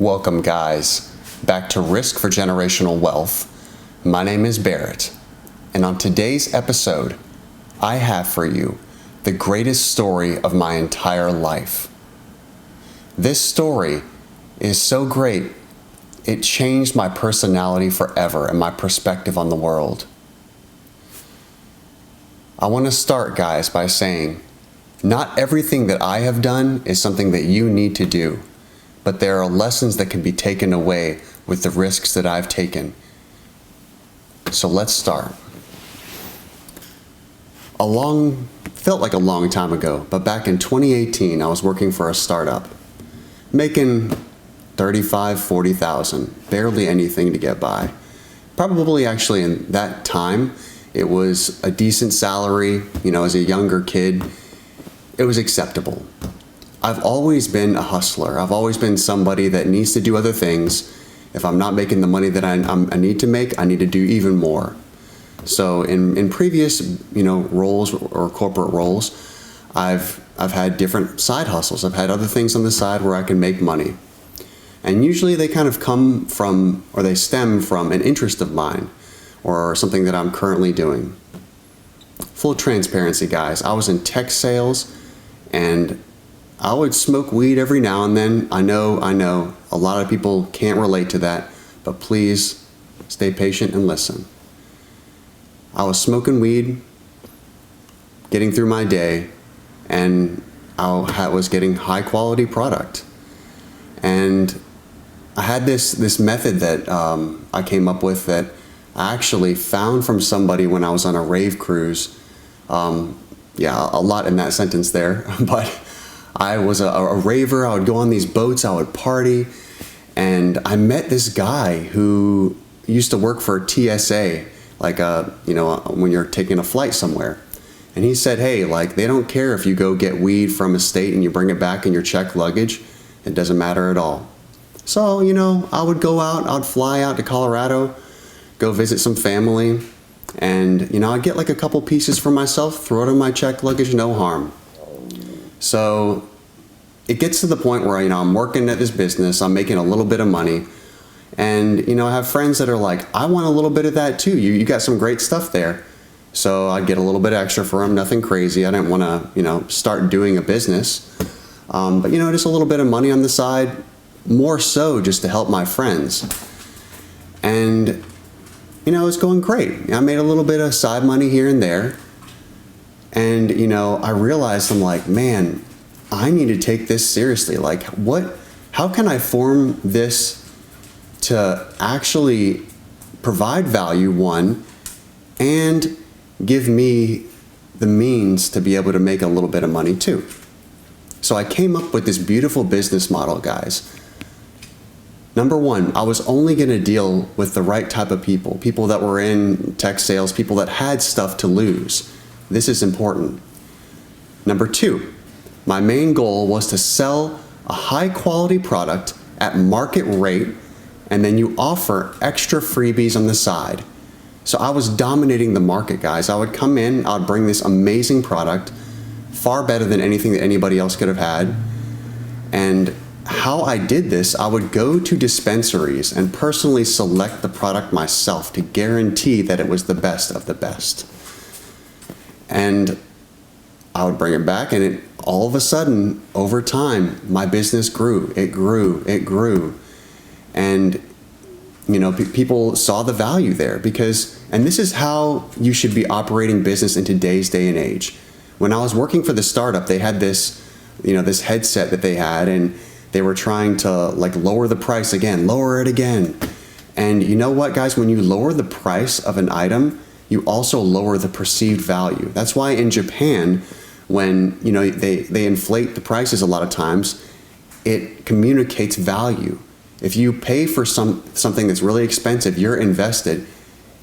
Welcome, guys, back to Risk for Generational Wealth. My name is Barrett, and on today's episode, I have for you the greatest story of my entire life. This story is so great, it changed my personality forever and my perspective on the world. I want to start, guys, by saying, not everything that I have done is something that you need to do. But there are lessons that can be taken away with the risks that I've taken. So let's start. Felt like a long time ago, but back in 2018, I was working for a startup, making 35, 40,000, barely anything to get by. Probably actually in that time, it was a decent salary, as a younger kid, it was acceptable. I've always been a hustler. I've always been somebody that needs to do other things. If I'm not making the money that I need to make, I need to do even more. So in previous, roles or corporate roles, I've had different side hustles. I've had other things on the side where I can make money. And usually they kind of come from, or they stem from an interest of mine or something that I'm currently doing. Full transparency, guys. I was in tech sales, and I would smoke weed every now and then. I know, a lot of people can't relate to that, but please stay patient and listen. I was smoking weed, getting through my day, and I was getting high quality product. And I had this method that I came up with that I actually found from somebody when I was on a rave cruise. A lot in that sentence there, but I was a raver. I would go on these boats, I would party, and I met this guy who used to work for TSA, when you're taking a flight somewhere. And he said, hey, they don't care if you go get weed from a state and you bring it back in your checked luggage. It doesn't matter at all. So, I would go out, I'd fly out to Colorado, go visit some family, and, I'd get a couple pieces for myself, throw it in my checked luggage, no harm. So it gets to the point where, I'm working at this business, I'm making a little bit of money, and, I have friends that are like, I want a little bit of that too. You got some great stuff there. So I'd get a little bit extra for them, nothing crazy. I didn't want to, start doing a business. But, just a little bit of money on the side, more so just to help my friends. And, it's going great. I made a little bit of side money here and there. And, I realized, I'm like, man, I need to take this seriously. How can I form this to actually provide value, one, and give me the means to be able to make a little bit of money too? So I came up with this beautiful business model, guys. Number one, I was only going to deal with the right type of people that were in tech sales, people that had stuff to lose. This is important. Number two, my main goal was to sell a high quality product at market rate, and then you offer extra freebies on the side. So I was dominating the market, guys. I would come in, I would bring this amazing product, far better than anything that anybody else could have had. And how I did this, I would go to dispensaries and personally select the product myself to guarantee that it was the best of the best. And I would bring it back, and all of a sudden, over time, my business grew. It grew. And, people saw the value there and this is how you should be operating business in today's day and age. When I was working for the startup, they had this, this headset that they had, and they were trying to lower the price again, lower it again. And you know what, guys, when you lower the price of an item, you also lower the perceived value. That's why in Japan, when they inflate the prices a lot of times, it communicates value. If you pay for something that's really expensive, you're invested,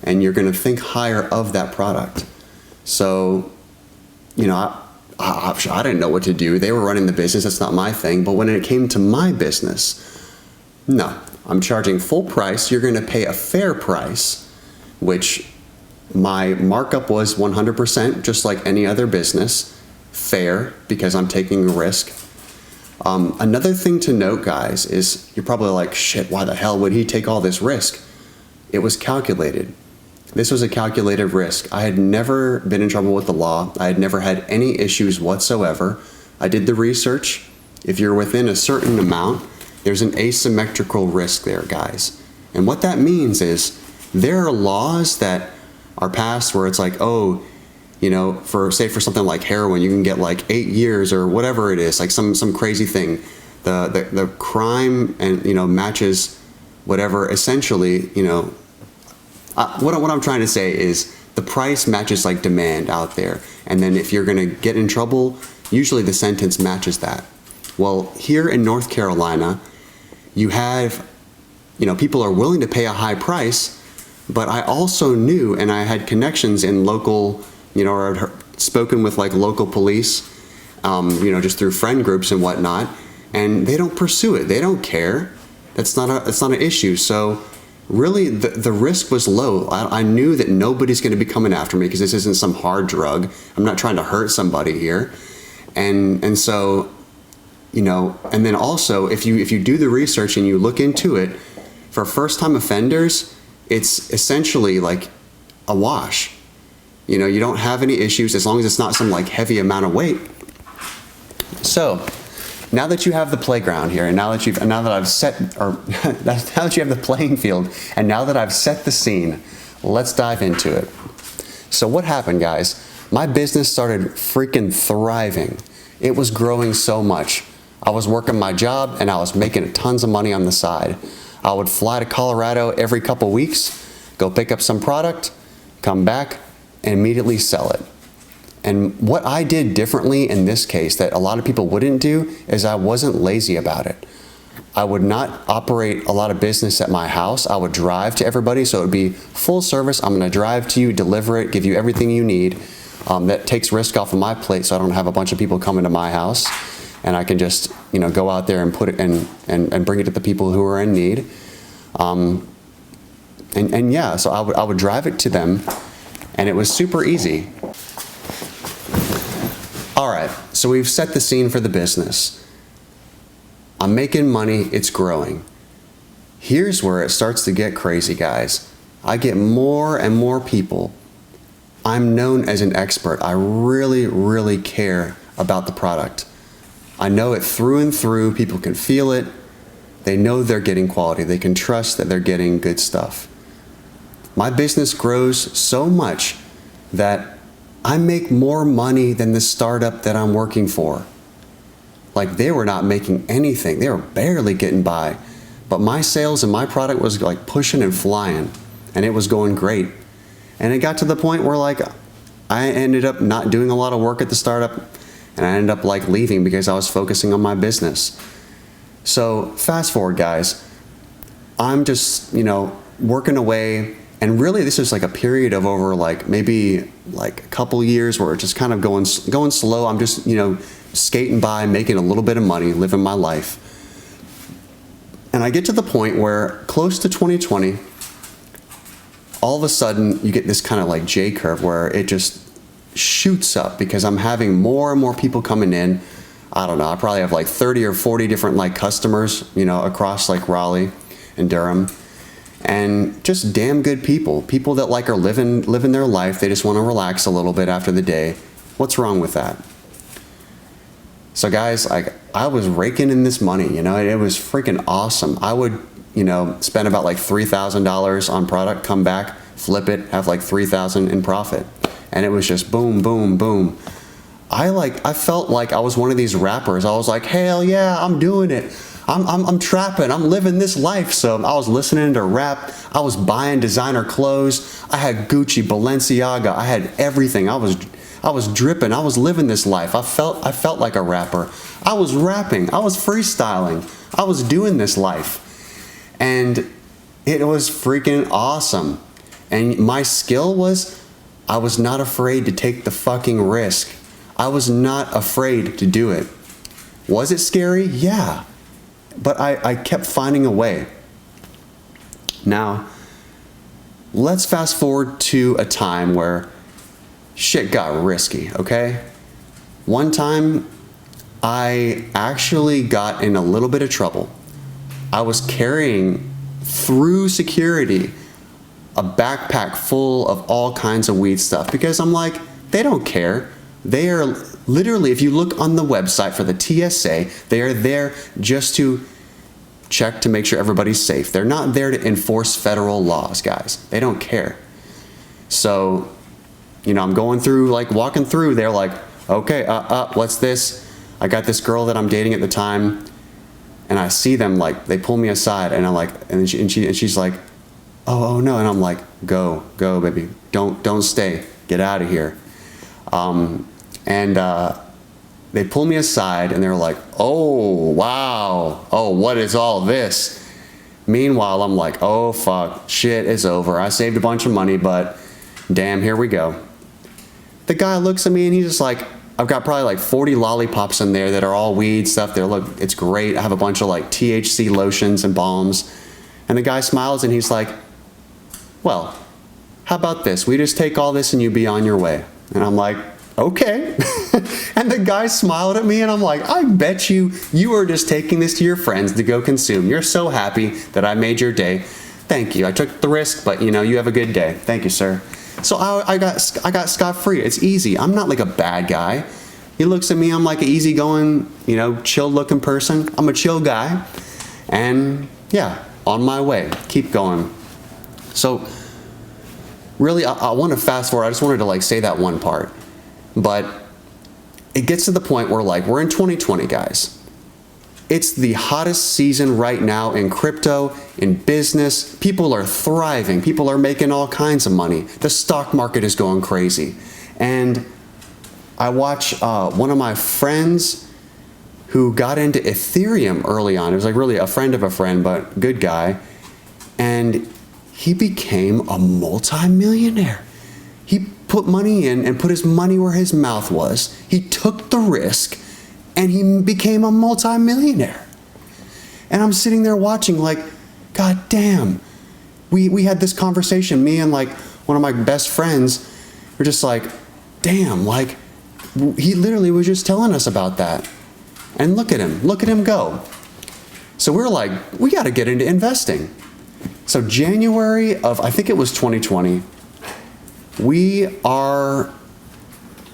and you're going to think higher of that product. So, I didn't know what to do. They were running the business. That's not my thing. But when it came to my business, no, I'm charging full price. You're going to pay a fair price, which my markup was 100%, just like any other business. Fair, because I'm taking a risk. Another thing to note, guys, is you're probably like, shit, why the hell would he take all this risk? It was calculated. This was a calculated risk. I had never been in trouble with the law. I had never had any issues whatsoever. I did the research. If you're within a certain amount, there's an asymmetrical risk there, guys. And what that means is there are laws that are passed where it's like, oh, you know, for something like heroin, you can get like 8 years or whatever it is, like some crazy thing. The crime and, you know, matches whatever essentially, you know, what I'm trying to say is the price matches like demand out there. And then if you're going to get in trouble, usually the sentence matches that. Well, here in North Carolina, you have, you know, people are willing to pay a high price, but I also knew, and I had connections in local, you know, or I'd spoken with like local police, you know, just through friend groups and whatnot, and they don't pursue it. They don't care. It's not an issue. So really the risk was low. I knew that nobody's going to be coming after me because this isn't some hard drug. I'm not trying to hurt somebody here. And so, you know, and then also if you do the research and you look into it, for first time offenders, it's essentially like a wash. You know, you don't have any issues as long as it's not some like heavy amount of weight. So now that you have the playground here, and now that you have the playing field, and now that I've set the scene, let's dive into it. So what happened, guys? My business started freaking thriving. It was growing so much. I was working my job and I was making tons of money on the side. I would fly to Colorado every couple weeks, go pick up some product, come back, and immediately sell it. And what I did differently in this case that a lot of people wouldn't do is I wasn't lazy about it. I would not operate a lot of business at my house. I would drive to everybody, so it would be full service. I'm gonna drive to you, deliver it, give you everything you need. That takes risk off of my plate, so I don't have a bunch of people coming to my house. And I can just, you know, go out there and put it and bring it to the people who are in need. And yeah, so I would drive it to them, and it was super easy. All right, so we've set the scene for the business. I'm making money, it's growing. Here's where it starts to get crazy, guys. I get more and more people. I'm known as an expert. I really, really care about the product. I know it through and through. People can feel it. They know they're getting quality. They can trust that they're getting good stuff. My business grows so much that I make more money than the startup that I'm working for. Like, they were not making anything. They were barely getting by. But my sales and my product was like pushing and flying, and it was going great. And it got to the point where like I ended up not doing a lot of work at the startup, and I ended up like leaving because I was focusing on my business. So fast forward, guys, I'm just, you know, working away. And really, this is like a period of over like maybe like a couple years where it's just kind of going slow. I'm just, you know, skating by, making a little bit of money, living my life. And I get to the point where close to 2020, all of a sudden you get this kind of like J curve where it just shoots up because I'm having more and more people coming in. I don't know, I probably have like 30 or 40 different like customers, you know, across like Raleigh and Durham. And just damn good people that like are living their life. They just want to relax a little bit after the day. What's wrong with that? So guys, like, I was raking in this money, you know, it was freaking awesome. I would, you know, spend about like $3,000 on product, come back, flip it, have like $3,000 in profit. And it was just boom, boom, boom. I felt like I was one of these rappers. I was like, hell yeah, I'm doing it. I'm trapping, I'm living this life. So I was listening to rap, I was buying designer clothes, I had Gucci, Balenciaga, I had everything. I was dripping, I was living this life. I felt like a rapper. I was rapping, I was freestyling, I was doing this life. And it was freaking awesome. And my skill was, I was not afraid to take the fucking risk. I was not afraid to do it. Was it scary? Yeah. But I kept finding a way. Now, let's fast forward to a time where shit got risky, okay? One time, I actually got in a little bit of trouble. I was carrying through security a backpack full of all kinds of weed stuff because I'm like, they don't care. They are literally, if you look on the website for the TSA, they are there just to check to make sure everybody's safe. They're not there to enforce federal laws, guys. They don't care. So, I'm going through, like walking through, they're like, okay, what's this? I got this girl that I'm dating at the time, and I see them, like, they pull me aside, and I'm like, and she's like, oh no, and I'm like, go, baby, don't stay, get out of here. They pull me aside, and they're like, oh, wow, oh, what is all this? Meanwhile, I'm like, oh, fuck, shit is over. I saved a bunch of money, but damn, here we go. The guy looks at me, and he's just like, I've got probably like 40 lollipops in there that are all weed stuff. Look, it's great. I have a bunch of like THC lotions and balms. And the guy smiles, and he's like, well, how about this? We just take all this and you be on your way. And I'm like, okay. And the guy smiled at me, and I'm like, I bet you are just taking this to your friends to go consume. You're so happy that I made your day. Thank you. I took the risk, but you have a good day. Thank you, sir. So I got scot-free. It's easy. I'm not like a bad guy. He looks at me, I'm like an easygoing, chill-looking person. I'm a chill guy. And yeah, on my way. Keep going. So really, I want to fast forward. I just wanted to like say that one part. But it gets to the point where like we're in 2020, guys. It's the hottest season right now in crypto, in business. People are thriving. People are making all kinds of money. The stock market is going crazy. And I watch one of my friends who got into Ethereum early on. It was like really a friend of a friend, but good guy. And he became a multi-millionaire. He put money in and put his money where his mouth was. He took the risk, and he became a multi-millionaire. And I'm sitting there watching like, God damn. We had this conversation, me and like one of my best friends were just like, damn, like he literally was just telling us about that. And look at him go. So we're like, we got to get into investing. So January of, I think it was 2020, we are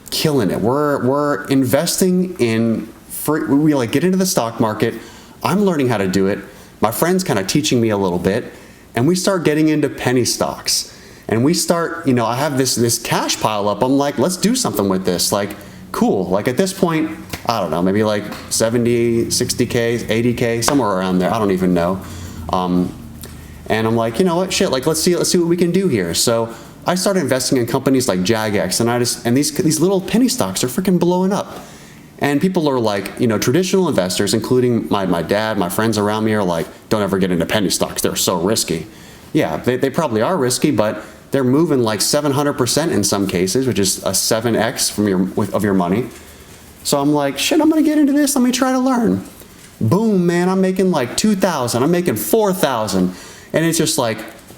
killing it. We're investing in free, we like get into the stock market. I'm learning how to do it. My friend's kind of teaching me a little bit, and we start getting into penny stocks. And we start, I have this cash pile up. I'm like, let's do something with this. Like, cool. Like at this point, I don't know, maybe like 70, 60K, 80K, somewhere around there. I don't even know. And I'm like, you know what, shit, like let's see what we can do here. So I started investing in companies like JagX, and these little penny stocks are freaking blowing up. And people are like, traditional investors, including my dad, my friends around me are like, don't ever get into penny stocks. They're so risky. Yeah, they probably are risky, but they're moving like 700% in some cases, which is a 7x of your money. So I'm like, shit, I'm going to get into this. Let me try to learn. Boom, man, I'm making like 2,000. I'm making 4,000. And it's just like,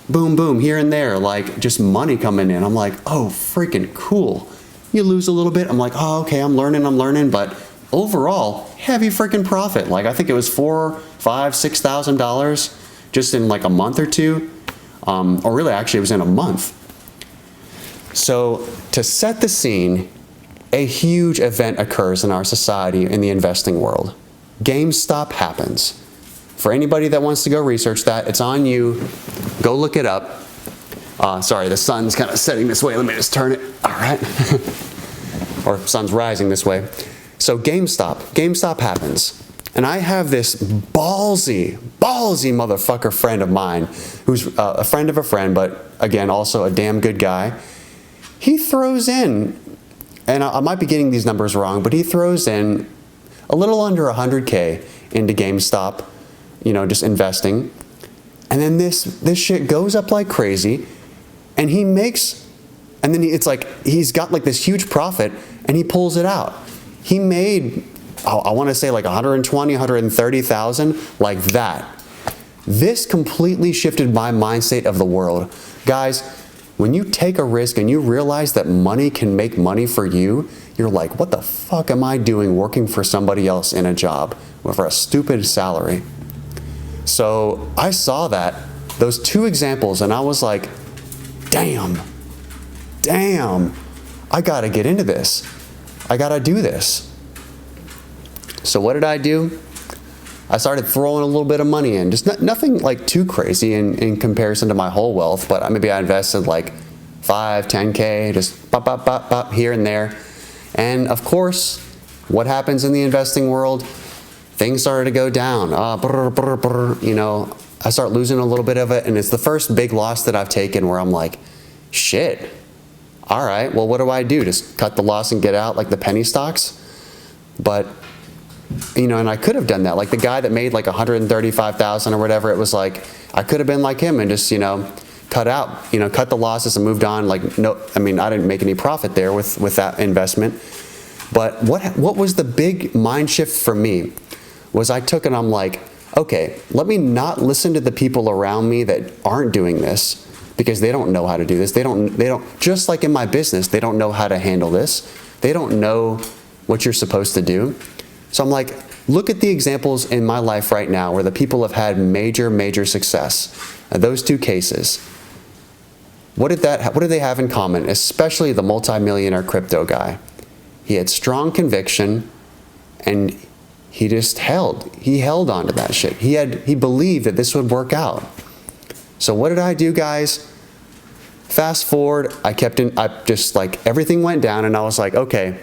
boom, boom, here and there, like just money coming in. I'm like, oh, freaking cool. You lose a little bit. I'm like, oh, okay, I'm learning. But overall, heavy freaking profit. Like I think it was $4,000, $5,000, $6,000 just in like a month or two. Or really, actually, it was in a month. So to set the scene, a huge event occurs in our society, in the investing world. GameStop happens. For anybody that wants to go research that, it's on you. Go look it up. Sorry, the sun's kind of setting this way. Let me just turn it. All right. Or sun's rising this way. So GameStop happens. And I have this ballsy motherfucker friend of mine who's a friend of a friend, but again, also a damn good guy. He throws in, and I might be getting these numbers wrong, but he throws in a little under 100K into GameStop, just investing. And then this shit goes up like crazy, and then it's like he's got like this huge profit, and he pulls it out. He made, I want to say like 120, 130,000, like that. This completely shifted my mindset of the world. Guys, when you take a risk and you realize that money can make money for you, you're like, what the fuck am I doing working for somebody else in a job for a stupid salary? So I saw those two examples, and I was like, damn, I gotta get into this. I gotta do this. So what did I do? I started throwing a little bit of money in, just nothing like too crazy in comparison to my whole wealth, but maybe I invested like 5, 10K, just pop, pop, pop, pop here and there. And of course, what happens in the investing world? Things started to go down. You know, I start losing a little bit of it, and it's the first big loss that I've taken where I'm like, shit, all right, well, what do I do? Just cut the loss and get out like the penny stocks? But, you know, and I could have done that. Like the guy that made like 135,000 or whatever, it was like, I could have been like him and just, you know, cut the losses and moved on. Like, no, I mean, I didn't make any profit there with that investment. But what was the big mind shift for me was I took and I'm like, okay, let me not listen to the people around me that aren't doing this because they don't know how to do this. They don't, just like in my business, they don't know how to handle this. They don't know what you're supposed to do. So I'm like, look at the examples in my life right now where the people have had major success. And those two cases, what did they have in common? Especially the multimillionaire crypto guy. He had strong conviction, and he just held on to that shit. He believed that this would work out. So what did I do, guys? Fast forward, I just like everything went down, and I was like, okay,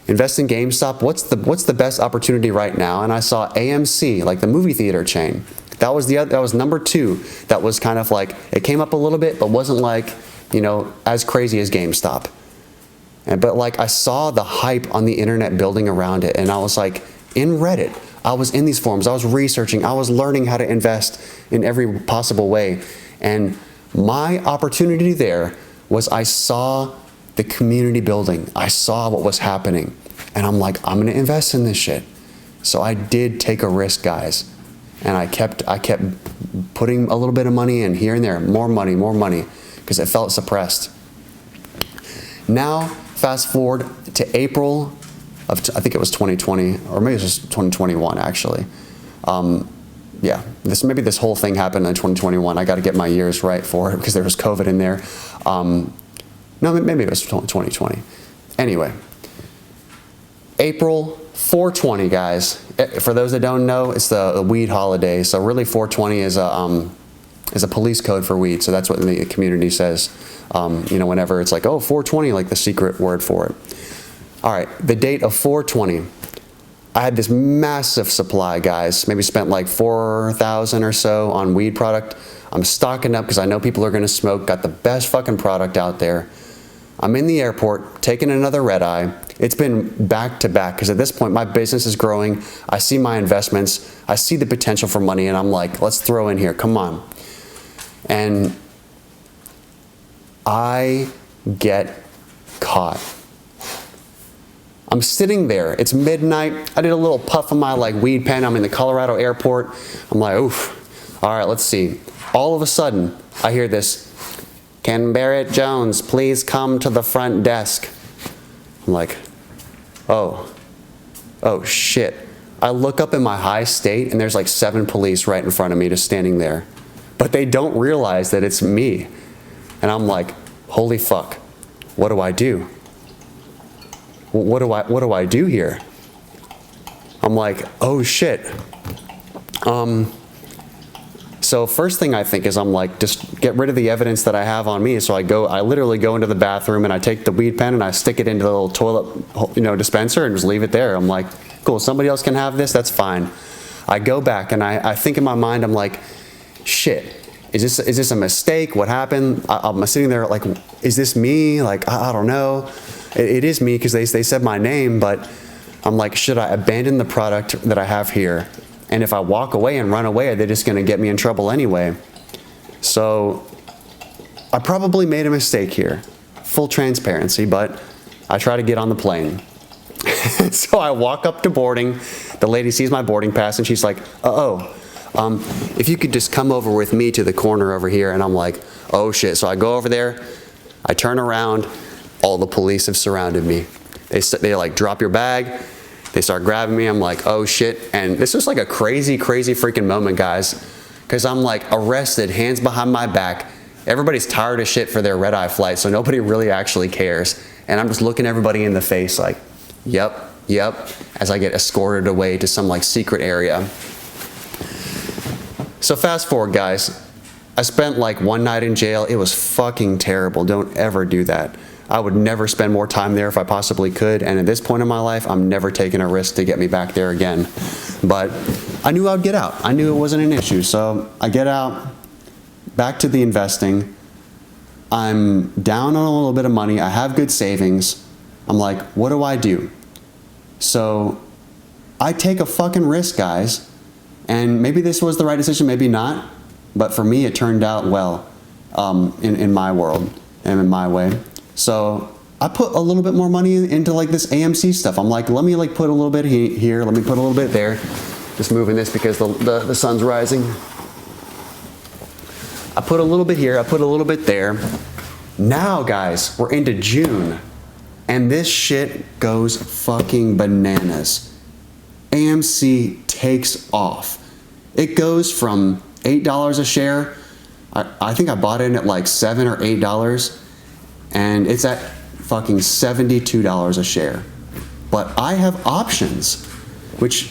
invest in GameStop. What's the best opportunity right now? And I saw AMC, like the movie theater chain. That was number 2. That was kind of like, it came up a little bit, but wasn't like, you know, as crazy as GameStop. But like I saw the hype on the internet building around it, and I was like, in Reddit, I was in these forums, I was researching, I was learning how to invest in every possible way. And my opportunity there was I saw the community building. I saw what was happening. And I'm like, I'm gonna invest in this shit. So I did take a risk, guys. And I kept putting a little bit of money in here and there, more money, because it felt suppressed. Now, fast forward to April of, I think it was 2020, or maybe it was 2021 actually. Yeah, maybe this whole thing happened in 2021. I got to get my years right for it because there was COVID in there. No, maybe it was 2020. Anyway, April 420, guys. For those that don't know, it's the weed holiday. So really, 420 is a police code for weed. So that's what the community says. You know, whenever it's like, oh, 420, like the secret word for it. All right, the date of 420. I had this massive supply, guys. Maybe spent like 4,000 or so on weed product. I'm stocking up because I know people are gonna smoke. Got the best fucking product out there. I'm in the airport, taking another red eye. It's been back to back because at this point my business is growing. I see my investments. I see the potential for money, and I'm like, let's throw in here, come on. And I get caught. I'm sitting there, it's midnight. I did a little puff of my like weed pen. I'm in the Colorado airport. I'm like, oof, all right, let's see. All of a sudden, I hear this, "Can Barrett Jones please come to the front desk?" I'm like, oh shit. I look up in my high state and there's like 7 police right in front of me just standing there. But they don't realize that it's me. And I'm like, holy fuck, what do I do? What do I do here? I'm like, oh shit. So first thing I think is I'm like, just get rid of the evidence that I have on me. So I literally go into the bathroom and I take the weed pen and I stick it into the little toilet, dispenser and just leave it there. I'm like, cool, somebody else can have this, that's fine. I go back and I think in my mind, I'm like, shit, is this a mistake? What happened? I'm sitting there like, is this me? Like, I don't know. It is me because they said my name, but I'm like, should I abandon the product that I have here? And if I walk away and run away, they're just gonna get me in trouble anyway. So I probably made a mistake here. Full transparency, but I try to get on the plane. So I walk up to boarding. The lady sees my boarding pass and she's like, if you could just come over with me to the corner over here. And I'm like, oh shit. So I go over there, I turn around, all the police have surrounded me. They like drop your bag. They start grabbing me. I'm like, oh shit. And this was like a crazy, crazy freaking moment, guys. Because I'm like arrested, hands behind my back. Everybody's tired of shit for their red-eye flight, so nobody really actually cares. And I'm just looking everybody in the face like, yep, yep, as I get escorted away to some like secret area. So fast forward, guys. I spent like one night in jail. It was fucking terrible. Don't ever do that. I would never spend more time there if I possibly could. And at this point in my life, I'm never taking a risk to get me back there again. But I knew I'd get out. I knew it wasn't an issue. So I get out, back to the investing. I'm down on a little bit of money. I have good savings. I'm like, what do I do? So I take a fucking risk, guys. And maybe this was the right decision, maybe not. But for me, it turned out well in my world and in my way. So I put a little bit more money into like this AMC stuff. I'm like, let me like put a little bit here, let me put a little bit there. Just moving this because the sun's rising. I put a little bit here, I put a little bit there. Now, guys, we're into June, and this shit goes fucking bananas. AMC takes off. It goes from $8 a share. I think I bought it at like $7 or $8. And it's at fucking $72 a share. But I have options, which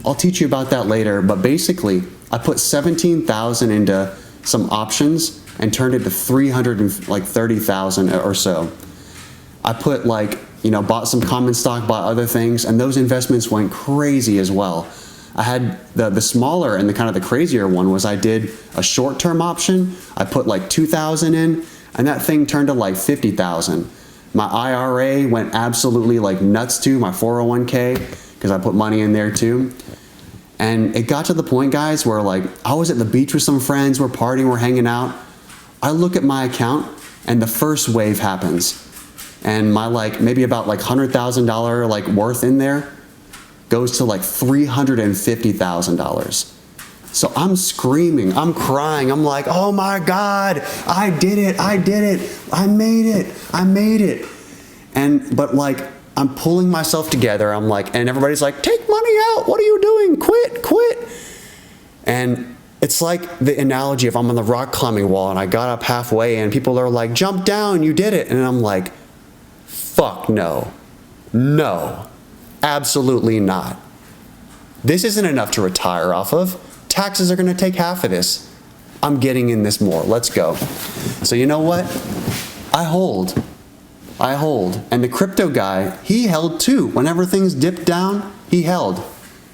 I'll teach you about that later. But basically, I put $17,000 into some options and turned it to $330,000 or so. I put like, bought some common stock, bought other things, and those investments went crazy as well. I had the smaller and the kind of the crazier one was I did a short-term option. I put like $2,000 in. And that thing turned to like $50,000. My IRA went absolutely like nuts too, my 401k, because I put money in there too. And it got to the point, guys, where like I was at the beach with some friends, we're partying, we're hanging out. I look at my account and the first wave happens. And my like maybe about like $100,000 like worth in there goes to like $350,000. So I'm screaming, I'm crying, I'm like, oh my God, I did it, I made it. But like, I'm pulling myself together, I'm like, and everybody's like, take money out, what are you doing, quit. And it's like the analogy of I'm on the rock climbing wall and I got up halfway and people are like, jump down, you did it. And I'm like, fuck no, absolutely not. This isn't enough to retire off of. Taxes are going to take half of this. I'm getting in this more. Let's go. So you know what? I hold. And the crypto guy, he held too. Whenever things dipped down, he held.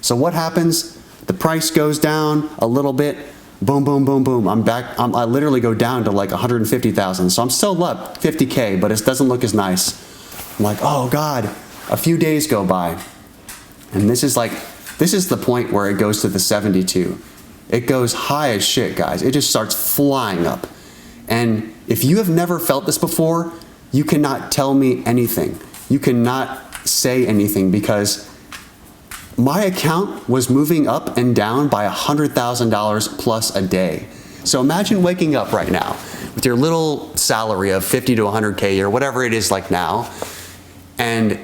So what happens? The price goes down a little bit. Boom, boom, boom, boom. I'm back. I literally go down to like 150,000. So I'm still up 50K, but it doesn't look as nice. I'm like, oh God. A few days go by. And this is the point where it goes to the 72. It goes high as shit, guys. It just starts flying up. And if you have never felt this before, you cannot tell me anything. You cannot say anything because my account was moving up and down by $100,000 plus a day. So imagine waking up right now with your little salary of 50 to 100K or whatever it is like now, and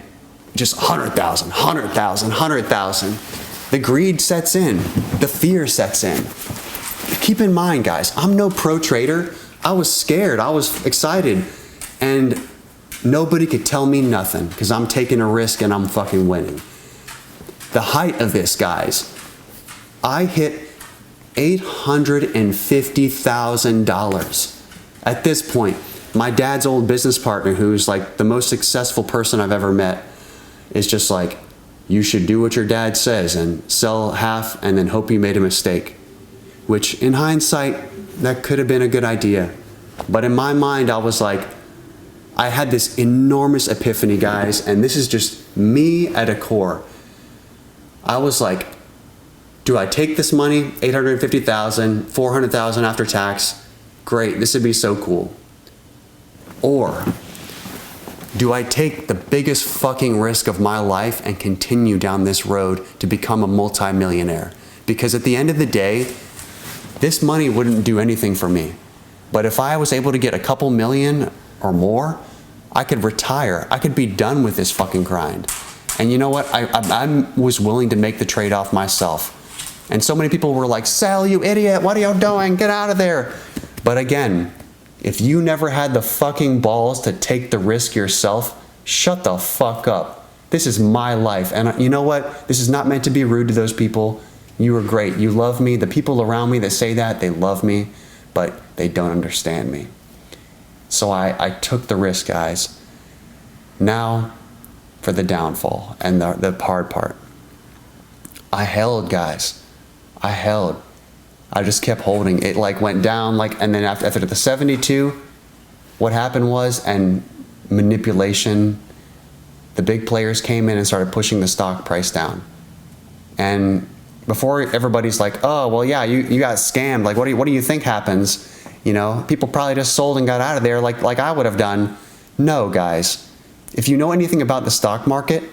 just 100,000. The greed sets in. The fear sets in. Keep in mind, guys, I'm no pro trader. I was scared. I was excited. And nobody could tell me nothing because I'm taking a risk and I'm fucking winning. The height of this, guys, I hit $850,000. At this point, my dad's old business partner, who's like the most successful person I've ever met, is just like, you should do what your dad says and sell half and then hope you made a mistake. Which in hindsight, that could have been a good idea. But in my mind, I was like, I had this enormous epiphany, guys, and this is just me at a core. I was like, do I take this money, 850,000, 400,000 after tax? Great, this would be so cool. Or do I take the biggest fucking risk of my life and continue down this road to become a multimillionaire? Because at the end of the day, this money wouldn't do anything for me. But if I was able to get a couple million or more, I could retire. I could be done with this fucking grind. And you know what? I was willing to make the trade-off myself. And so many people were like, Sal, you idiot, what are you doing? Get out of there. But again, if you never had the fucking balls to take the risk yourself, shut the fuck up. This is my life. And you know what? This is not meant to be rude to those people. You are great. You love me. The people around me that say that, they love me, but they don't understand me. So I took the risk, guys. Now for the downfall and the hard part. I held, guys. I held. I just kept holding. It like went down, like, and then after the 72, what happened was, and manipulation, the big players came in and started pushing the stock price down. And before everybody's like, oh, well, yeah, you got scammed. Like, what do you think happens? You know, people probably just sold and got out of there like I would have done. No, guys. If you know anything about the stock market,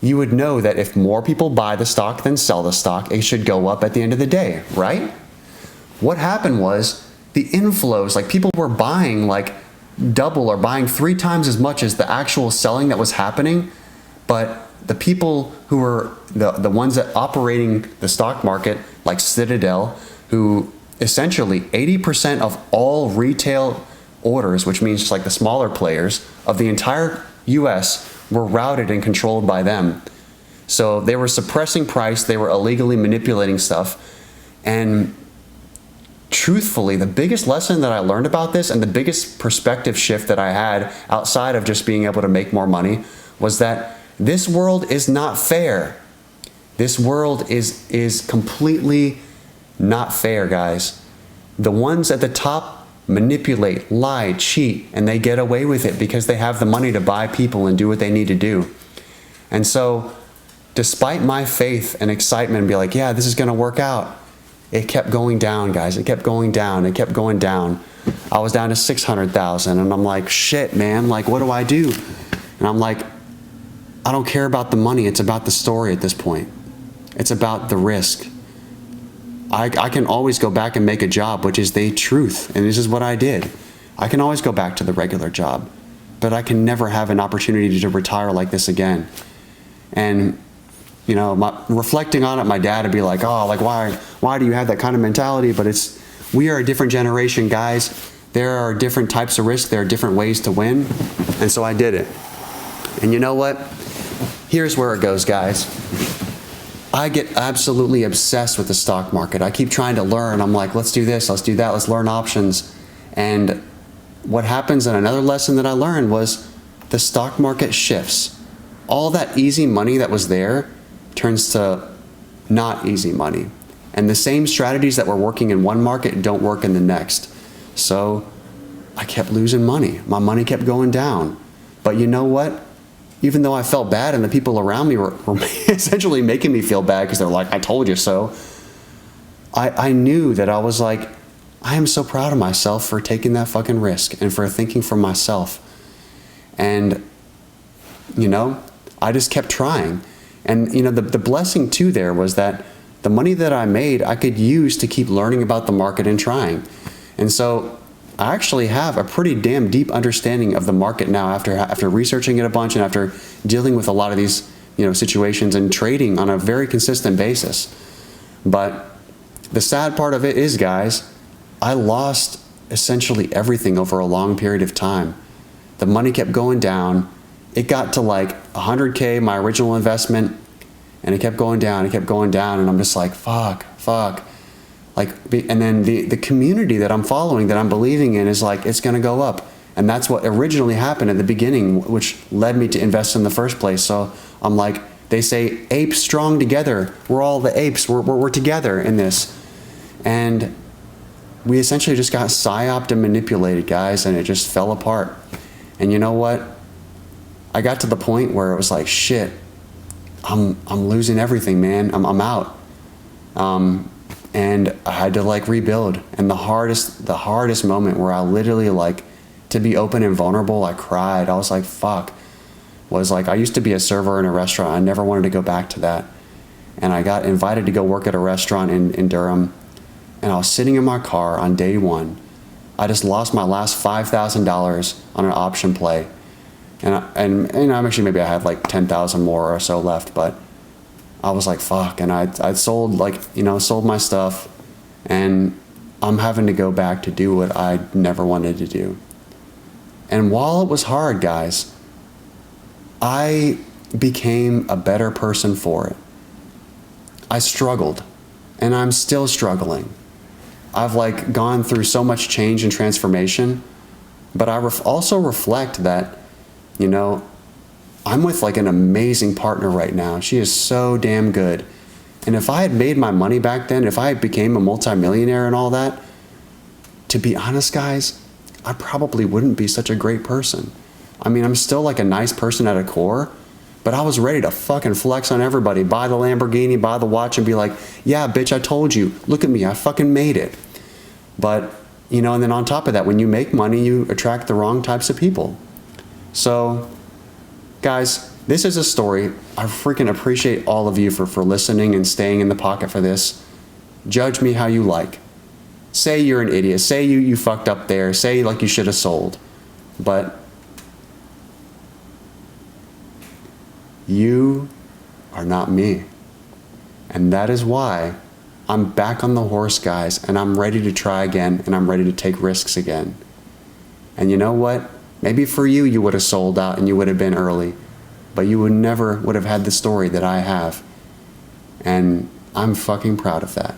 you would know that if more people buy the stock than sell the stock, it should go up at the end of the day, right? What happened was the inflows, like people were buying like double or buying 3 times as much as the actual selling that was happening. But the people who were the ones that operating the stock market, like Citadel, who essentially 80% of all retail orders, which means just like the smaller players of the entire US, were routed and controlled by them. So they were suppressing price, they were illegally manipulating stuff. And truthfully, the biggest lesson that I learned about this and the biggest perspective shift that I had outside of just being able to make more money was that this world is not fair. This world is completely not fair, guys. The ones at the top manipulate, lie, cheat, and they get away with it because they have the money to buy people and do what they need to do. And so, despite my faith and excitement and be like, yeah, this is going to work out, it kept going down, guys. It kept going down. It kept going down. I was down to 600,000, and I'm like, shit, man, like, what do I do? And I'm like, I don't care about the money. It's about the story at this point. It's about the risk. I can always go back and make a job, which is the truth, and this is what I did. I can always go back to the regular job, but I can never have an opportunity to retire like this again. And, you know, reflecting on it, my dad would be like, oh, like, why do you have that kind of mentality? But we are a different generation, guys. There are different types of risk. There are different ways to win. And so I did it. And you know what? Here's where it goes, guys. I get absolutely obsessed with the stock market. I keep trying to learn. I'm like, let's do this, let's do that, let's learn options. And what happens, and another lesson that I learned was the stock market shifts. All that easy money that was there turns to not easy money. And the same strategies that were working in one market don't work in the next. So I kept losing money. My money kept going down. But you know what? Even though I felt bad and the people around me were essentially making me feel bad because they're like, I told you so, I knew that I was like, I am so proud of myself for taking that fucking risk and for thinking for myself. And, you know, I just kept trying. And, you know, the blessing too there was that the money that I made, I could use to keep learning about the market and trying. And so I actually have a pretty damn deep understanding of the market now after researching it a bunch and after dealing with a lot of these, you know, situations and trading on a very consistent basis. But the sad part of it is, guys, I lost essentially everything over a long period of time. The money kept going down. It got to like 100K, my original investment, and it kept going down, and I'm just like, fuck. Like, and then the community that I'm following, that I'm believing in, is like, it's going to go up. And that's what originally happened at the beginning, which led me to invest in the first place. So I'm like, they say apes strong together. We're all the apes. We're together in this. And we essentially just got psyoped and manipulated, guys, and it just fell apart. And you know what? I got to the point where it was like, shit, I'm losing everything, man. I'm out. And I had to like rebuild. And the hardest moment where I literally, like, to be open and vulnerable, I cried. I was like, fuck. Was like, I used to be a server in a restaurant. I never wanted to go back to that. And I got invited to go work at a restaurant in Durham. And I was sitting in my car on day one, I just lost my last $5,000 on an option play. And actually maybe I had like 10,000 more or so left, but I was like, fuck. And I'd sold sold my stuff, and I'm having to go back to do what I never wanted to do. And while it was hard, guys, I became a better person for it. I struggled, and I'm still struggling. I've like gone through so much change and transformation, but I also reflect that, I'm with like an amazing partner right now. She is so damn good. And if I had made my money back then, if I became a multimillionaire and all that, to be honest, guys, I probably wouldn't be such a great person. I mean, I'm still like a nice person at a core, but I was ready to fucking flex on everybody, buy the Lamborghini, buy the watch, and be like, yeah, bitch, I told you, look at me, I fucking made it. But, and then on top of that, when you make money, you attract the wrong types of people. So, guys, this is a story. I freaking appreciate all of you for listening and staying in the pocket for this. Judge me how you like. Say you're an idiot. Say you fucked up there. Say like you should have sold. But you are not me. And that is why I'm back on the horse, guys, and I'm ready to try again, and I'm ready to take risks again. And you know what? Maybe for you, you would have sold out and you would have been early, but you would never would have had the story that I have. And I'm fucking proud of that.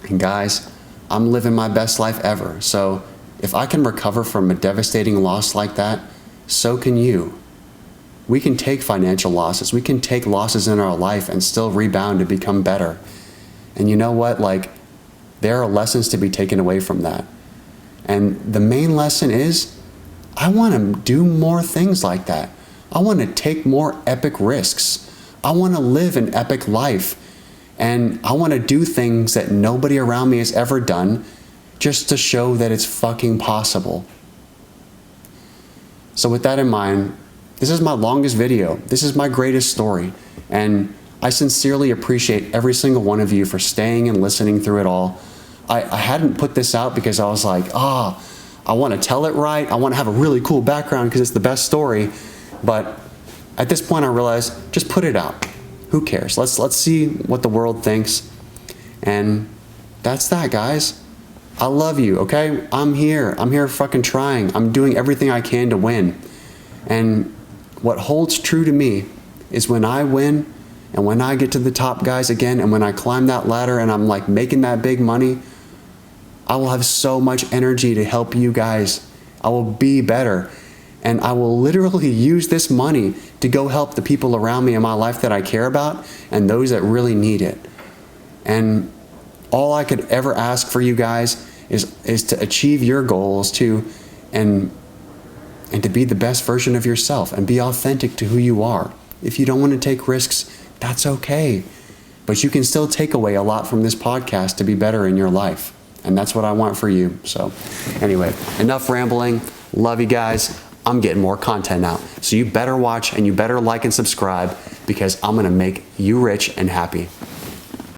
And guys, I'm living my best life ever. So if I can recover from a devastating loss like that, so can you. We can take financial losses. We can take losses in our life and still rebound to become better. And you know what? Like, there are lessons to be taken away from that. And the main lesson is, I want to do more things like that. I want to take more epic risks. I want to live an epic life. And I want to do things that nobody around me has ever done, just to show that it's fucking possible. So with that in mind, this is my longest video. This is my greatest story. And I sincerely appreciate every single one of you for staying and listening through it all. I hadn't put this out because I was like, I want to tell it right. I want to have a really cool background because it's the best story. But at this point I realized, just put it out. Who cares? Let's see what the world thinks. And that's that, guys. I love you, okay? I'm here fucking trying. I'm doing everything I can to win. And what holds true to me is when I win and when I get to the top, guys, again, and when I climb that ladder and I'm like making that big money, I will have so much energy to help you guys. I will be better. And I will literally use this money to go help the people around me in my life that I care about and those that really need it. And all I could ever ask for you guys is to achieve your goals and to be the best version of yourself and be authentic to who you are. If you don't want to take risks, that's okay. But you can still take away a lot from this podcast to be better in your life. And that's what I want for you. So anyway, enough rambling. Love you guys. I'm getting more content out. So you better watch and you better like and subscribe because I'm going to make you rich and happy.